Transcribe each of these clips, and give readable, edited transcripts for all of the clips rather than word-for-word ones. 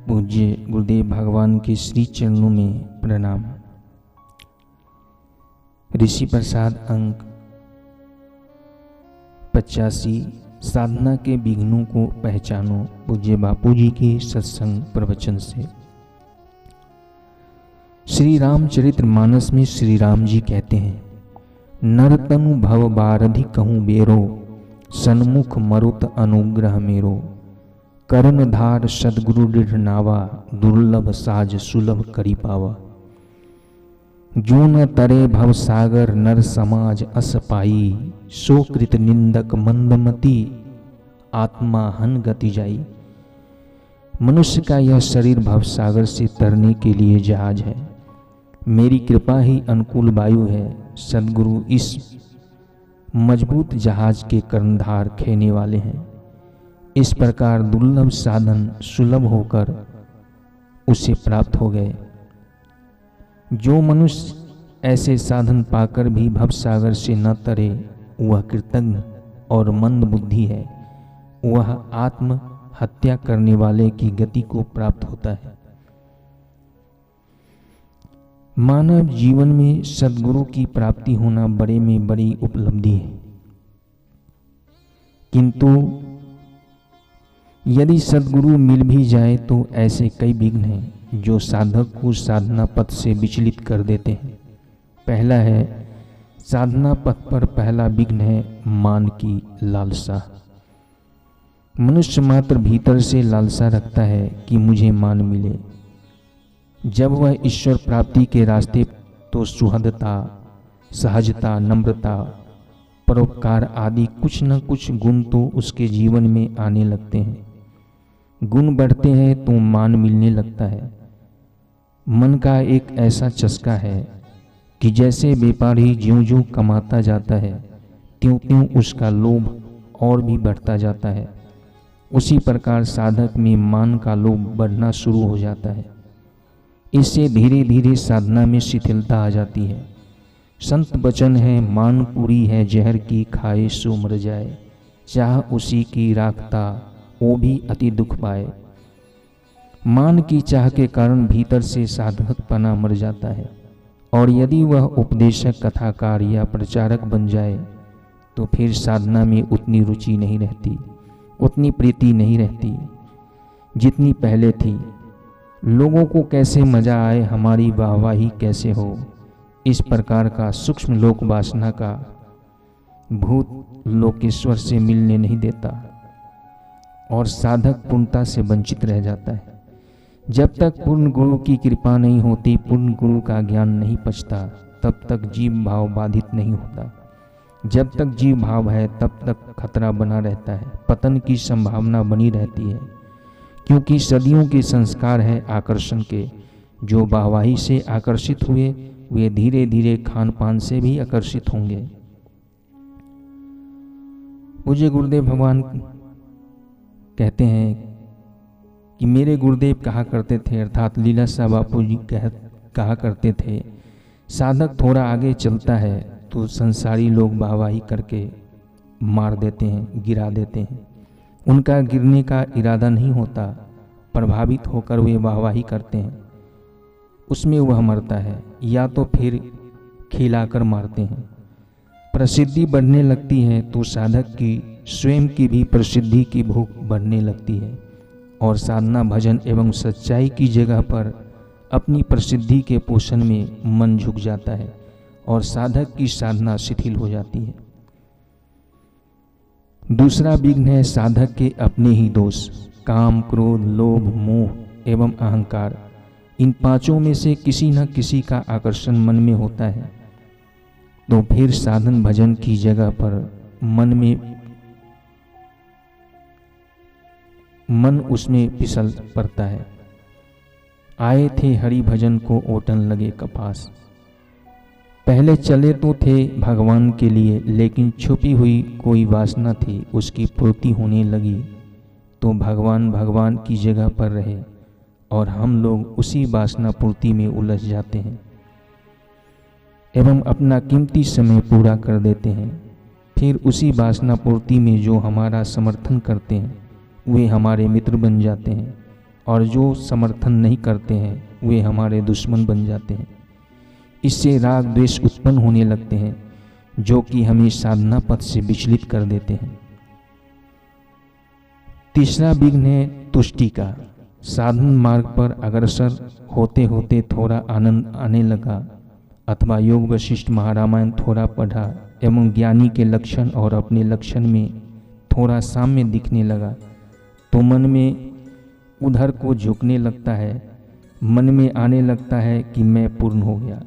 पूज्य गुरुदेव भगवान के श्री चरणों में प्रणाम। ऋषि प्रसाद अंक 85 साधना के विघ्नों को पहचानो, पूज्य बापू जी के सत्संग प्रवचन से। श्री रामचरित्र मानस में श्री राम जी कहते हैं, नर तनु भव बारधि कहूँ बेरो, सन्मुख मरुत अनुग्रह मेरो। कर्णधार सदगुरु दृढ़ नावा, दुर्लभ साज सुलभ करी पावा। जो न तरे भव सागर नर समाज अस पाई, सो कृत निंदक मंदमती आत्मा हन गति जाई। मनुष्य का यह शरीर भव सागर से तरने के लिए जहाज है। मेरी कृपा ही अनुकूल वायु है। सदगुरु इस मजबूत जहाज के कर्णधार खेने वाले हैं। इस प्रकार दुर्लभ साधन सुलभ होकर उसे प्राप्त हो गए। जो मनुष्य ऐसे साधन पाकर भी भवसागर से न तरे, वह कृतज्ञ और मंद बुद्धि है। वह आत्म हत्या करने वाले की गति को प्राप्त होता है। मानव जीवन में सद्गुरु की प्राप्ति होना बड़े में बड़ी उपलब्धि है, किंतु यदि सद्गुरु मिल भी जाए तो ऐसे कई विघ्न हैं जो साधक को साधना पथ से विचलित कर देते हैं। पहला है, साधना पथ पर पहला विघ्न है मान की लालसा। मनुष्य मात्र भीतर से लालसा रखता है कि मुझे मान मिले। जब वह ईश्वर प्राप्ति के रास्ते तो सुहृदता, सहजता, नम्रता, परोपकार आदि कुछ न कुछ गुण तो उसके जीवन में आने लगते हैं। गुण बढ़ते हैं तो मान मिलने लगता है। मन का एक ऐसा चस्का है कि जैसे व्यापारी ज्यों-ज्यों कमाता जाता है, त्यों-त्यों उसका लोभ और भी बढ़ता जाता है। उसी प्रकार साधक में मान का लोभ बढ़ना शुरू हो जाता है। इससे धीरे धीरे साधना में शिथिलता आ जाती है। संत वचन है, मान पूरी है जहर की, खाए सो मर जाए। चाह उसी की राखता, वो भी अति दुख पाए। मान की चाह के कारण भीतर से साधकपना मर जाता है, और यदि वह उपदेशक, कथाकार या प्रचारक बन जाए तो फिर साधना में उतनी रुचि नहीं रहती, उतनी प्रीति नहीं रहती जितनी पहले थी। लोगों को कैसे मजा आए, हमारी वाहवाही कैसे हो, इस प्रकार का सूक्ष्म लोक वासना का भूत लोकेश्वर से मिलने नहीं देता और साधक पूर्णता से वंचित रह जाता है। जब तक पूर्ण गुरु की कृपा नहीं होती, पूर्ण गुरु का ज्ञान नहीं पचता, तब तक जीव भाव बाधित नहीं होता। जब तक जीव भाव है तब तक खतरा बना रहता है, पतन की संभावना बनी रहती है, क्योंकि सदियों के संस्कार है आकर्षण के। जो वाहवाही से आकर्षित हुए वे धीरे धीरे खान पान से भी आकर्षित होंगे। पूज्य गुरुदेव भगवान कहते हैं कि मेरे गुरुदेव कहा करते थे, अर्थात लीलाशाह बापू जी कहा करते थे, साधक थोड़ा आगे चलता है तो संसारी लोग वाहवाही करके मार देते हैं, गिरा देते हैं। उनका गिरने का इरादा नहीं होता, प्रभावित होकर वे वाहवाही करते हैं, उसमें वह मरता है, या तो फिर खिलाकर मारते हैं। प्रसिद्धि बढ़ने लगती है तो साधक की स्वयं की भी प्रसिद्धि की भूख बढ़ने लगती है, और साधना, भजन एवं सच्चाई की जगह पर अपनी प्रसिद्धि के पोषण में मन झुक जाता है और साधक की साधना शिथिल हो जाती है। दूसरा विघ्न है साधक के अपने ही दोष, काम, क्रोध, लोभ, मोह एवं अहंकार। इन पांचों में से किसी न किसी का आकर्षण मन में होता है तो फिर साधन भजन की जगह पर मन उसमें फिसल पड़ता है। आए थे हरि भजन को ओटन लगे कपास। पहले चले तो थे भगवान के लिए, लेकिन छुपी हुई कोई वासना थी, उसकी पूर्ति होने लगी तो भगवान की जगह पर रहे, और हम लोग उसी वासना पूर्ति में उलझ जाते हैं एवं अपना कीमती समय पूरा कर देते हैं। फिर उसी वासना पूर्ति में जो हमारा समर्थन करते हैं वे हमारे मित्र बन जाते हैं और जो समर्थन नहीं करते हैं वे हमारे दुश्मन बन जाते हैं। इससे राग द्वेष उत्पन्न होने लगते हैं जो कि हमें साधना पथ से विचलित कर देते हैं। तीसरा विघ्न है तुष्टि का। साधन मार्ग पर अग्रसर होते होते थोड़ा आनंद आने लगा अथवा योग वशिष्ठ महारामायण थोड़ा पढ़ा एवं ज्ञानी के लक्षण और अपने लक्षण में थोड़ा साम्य दिखने लगा तो मन में उधर को झुकने लगता है, मन में आने लगता है कि मैं पूर्ण हो गया।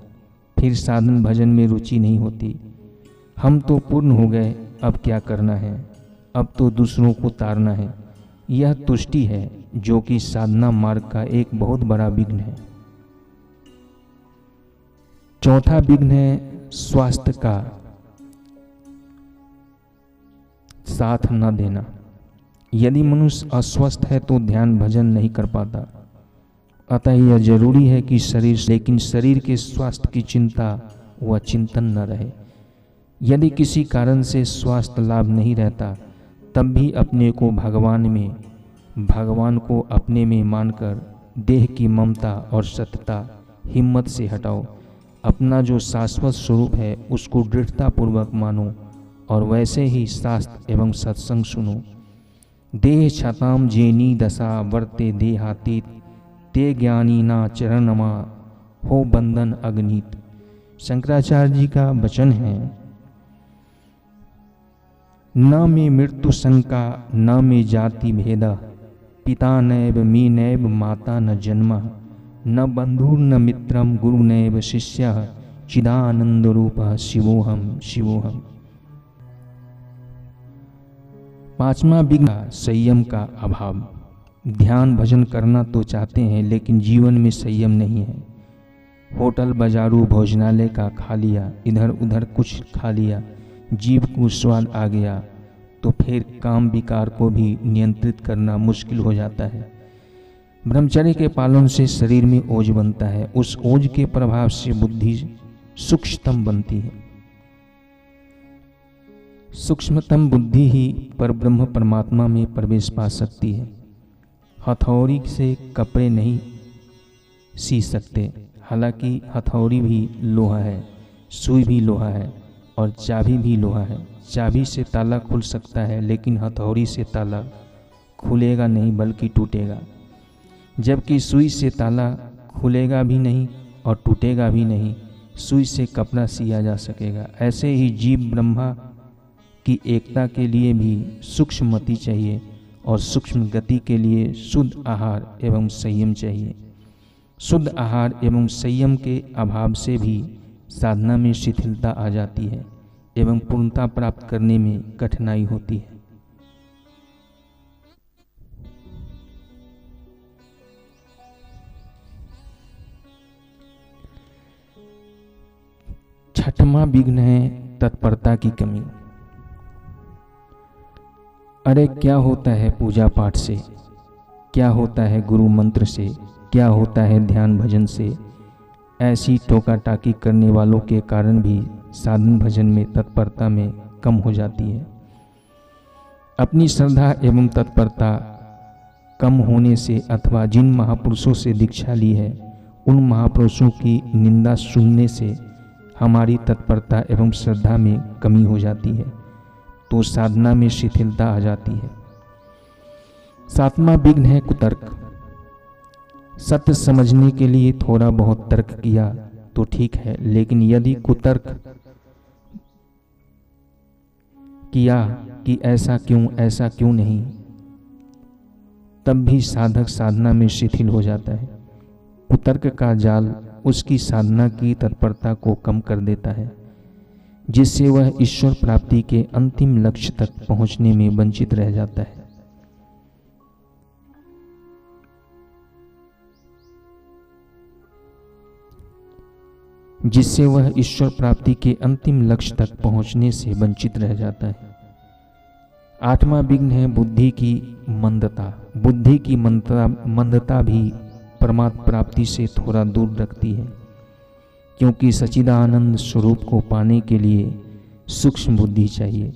फिर साधन भजन में रुचि नहीं होती। हम तो पूर्ण हो गए, अब क्या करना है, अब तो दूसरों को तारना है। यह तुष्टि है जो कि साधना मार्ग का एक बहुत बड़ा विघ्न है। चौथा विघ्न है स्वास्थ्य का साथ न देना। यदि मनुष्य अस्वस्थ है तो ध्यान भजन नहीं कर पाता। अतः यह जरूरी है कि लेकिन शरीर के स्वास्थ्य की चिंता व चिंतन न रहे। यदि किसी कारण से स्वास्थ्य लाभ नहीं रहता तब भी अपने को भगवान को अपने में मानकर देह की ममता और सत्यता हिम्मत से हटाओ। अपना जो शाश्वत स्वरूप है उसको दृढ़तापूर्वक मानो और वैसे ही शास्त्र एवं सत्संग सुनो। देह क्षताम जेनी दशा वर्ते देहातीत ते ज्ञानी ना चरणमा हो बंधन अग्नित। शंकराचार्य जी का वचन है, न में मृत्यु शंका न में जाति भेद, पिता नैव मी नैव माता न जन्म, न बंधुर न मित्रम गुरु नैव शिष्य, चिदानंद रूप शिवोहम शिवोहम। पांचवा विघ्न संयम का अभाव। ध्यान भजन करना तो चाहते हैं लेकिन जीवन में संयम नहीं है। होटल बाजारू भोजनालय का खा लिया, इधर उधर कुछ खा लिया, जीभ को स्वाद आ गया तो फिर काम विकार को भी नियंत्रित करना मुश्किल हो जाता है। ब्रह्मचर्य के पालन से शरीर में ओज बनता है। उस ओज के प्रभाव से बुद्धि सूक्ष्मतम बनती है। सूक्ष्मतम बुद्धि ही परब्रह्म परमात्मा में प्रवेश पा सकती है। हथौड़ी से कपड़े नहीं सी सकते, हालांकि हथौड़ी भी लोहा है, सुई भी लोहा है और चाबी भी लोहा है। चाबी से ताला खुल सकता है लेकिन हथौड़ी से ताला खुलेगा नहीं बल्कि टूटेगा, जबकि सुई से ताला खुलेगा भी नहीं और टूटेगा भी नहीं। सुई से कपड़ा सिया जा सकेगा। ऐसे ही जीव ब्रह्मा की एकता के लिए भी सूक्ष्म मति चाहिए और सूक्ष्म गति के लिए शुद्ध आहार एवं संयम चाहिए। शुद्ध आहार एवं संयम के अभाव से भी साधना में शिथिलता आ जाती है एवं पूर्णता प्राप्त करने में कठिनाई होती है। छठवां विघ्न है तत्परता की कमी। अरे क्या होता है पूजा पाठ से, क्या होता है गुरु मंत्र से, क्या होता है ध्यान भजन से। ऐसी टोका टाकी करने वालों के कारण भी साधन भजन में तत्परता में कम हो जाती है। अपनी श्रद्धा एवं तत्परता कम होने से अथवा जिन महापुरुषों से दीक्षा ली है उन महापुरुषों की निंदा सुनने से हमारी तत्परता एवं श्रद्धा में कमी हो जाती है तो साधना में शिथिलता आ जाती है। सातवां विघ्न है कुतर्क। सत्य समझने के लिए थोड़ा बहुत तर्क किया तो ठीक है, लेकिन यदि कुतर्क किया कि ऐसा क्यों नहीं, तब भी साधक साधना में शिथिल हो जाता है। कुतर्क का जाल उसकी साधना की तत्परता को कम कर देता है, जिससे वह ईश्वर प्राप्ति के अंतिम लक्ष्य तक पहुंचने में वंचित रह जाता है। आठवां विघ्न है बुद्धि की मंदता। बुद्धि की मंदता भी परमात्मा प्राप्ति से थोड़ा दूर रखती है, क्योंकि सच्चिदानंद स्वरूप को पाने के लिए सूक्ष्म बुद्धि चाहिए।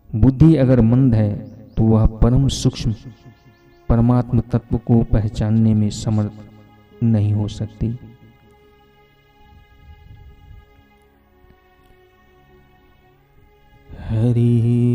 बुद्धि अगर मंद है तो वह परम सूक्ष्म परमात्म तत्व को पहचानने में समर्थ नहीं हो सकती। हरि